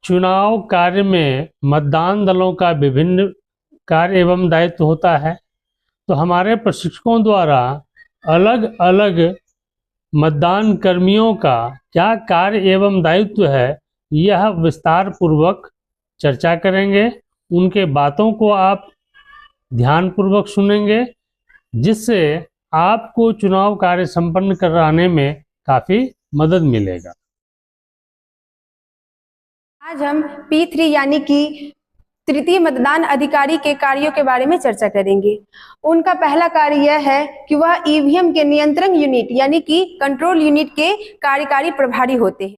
चुनाव कार्य में मतदान दलों का विभिन्न कार्य एवं दायित्व होता है। तो हमारे प्रशिक्षकों द्वारा अलग अलग मतदान कर्मियों का क्या कार्य एवं दायित्व है, यह विस्तार पूर्वक चर्चा करेंगे। उनके बातों को आप ध्यानपूर्वक सुनेंगे, जिससे आपको चुनाव कार्य संपन्न कराने में काफ़ी मदद मिलेगा। आज हम P3 यानी कि तृतीय मतदान अधिकारी के कार्यों के बारे में चर्चा करेंगे। उनका पहला कार्य यह है कि वह ईवीएम के नियंत्रण यूनिट यानी कि कंट्रोल यूनिट के कार्यकारी प्रभारी होते हैं।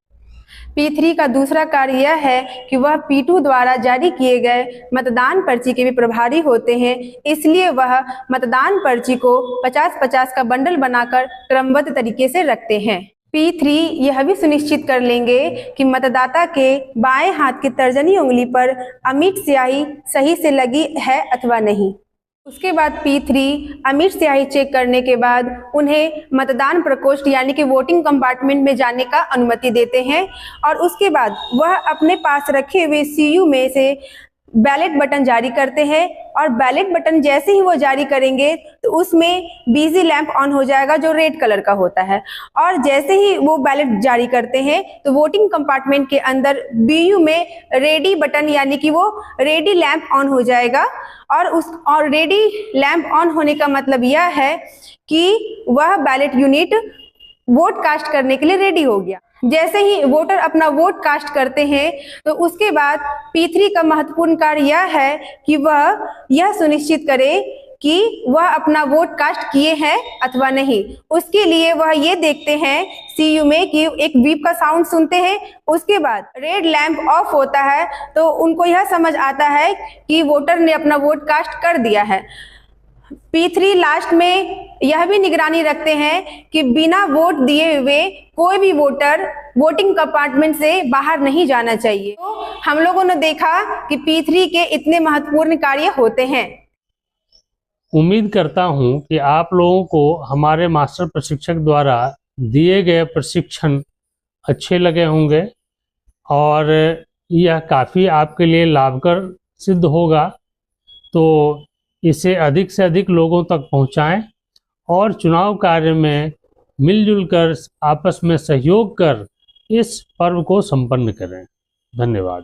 P3 का दूसरा कार्य यह है कि वह P2 द्वारा जारी किए गए मतदान पर्ची के भी प्रभारी होते हैं, इसलिए वह मतदान पर्ची को 50-50 का बंडल बनाकर क्रमबद्ध तरीके से रखते हैं। P3 यह भी सुनिश्चित कर लेंगे कि मतदाता के बाएं हाथ की तर्जनी उंगली पर अमिट स्याही सही से लगी है अथवा नहीं। उसके बाद P3 अमिट स्याही चेक करने के बाद उन्हें मतदान प्रकोष्ठ यानी कि वोटिंग कंपार्टमेंट में जाने का अनुमति देते हैं और उसके बाद वह अपने पास रखे हुए CU में से बैलेट बटन जारी करते हैं और बैलेट बटन जैसे ही वो जारी करेंगे तो उसमें बिजी लैंप ऑन हो जाएगा जो रेड कलर का होता है, और जैसे ही वो बैलेट जारी करते हैं तो वोटिंग कंपार्टमेंट के अंदर BU में रेडी बटन यानी कि वो रेडी लैंप ऑन हो जाएगा। और रेडी लैंप ऑन होने का मतलब यह है कि वह बैलेट यूनिट वोट कास्ट करने के लिए रेडी हो गया। जैसे ही वोटर अपना वोट कास्ट करते हैं तो उसके बाद P3 का महत्वपूर्ण कार्य यह है कि वह यह सुनिश्चित करे कि वह अपना वोट कास्ट किए हैं अथवा नहीं। उसके लिए वह ये देखते हैं CU में कि एक बीप का साउंड सुनते हैं, उसके बाद रेड लैंप ऑफ होता है तो उनको यह समझ आता है कि वोटर ने अपना वोट कास्ट कर दिया है। P3 लास्ट में यह भी निगरानी रखते हैं कि बिना वोट दिए हुए कोई भी वोटर वोटिंग कंपार्टमेंट से बाहर नहीं जाना चाहिए। तो हम लोगों ने देखा कि P3 के इतने महत्वपूर्ण कार्य होते हैं। उम्मीद करता हूं कि आप लोगों को हमारे मास्टर प्रशिक्षक द्वारा दिए गए प्रशिक्षण अच्छे लगे होंगे और यह काफ़ी आपके लिए लाभकर सिद्ध होगा। तो इसे अधिक से अधिक लोगों तक पहुंचाएं और चुनाव कार्य में मिलजुल कर आपस में सहयोग कर इस पर्व को संपन्न करें। धन्यवाद।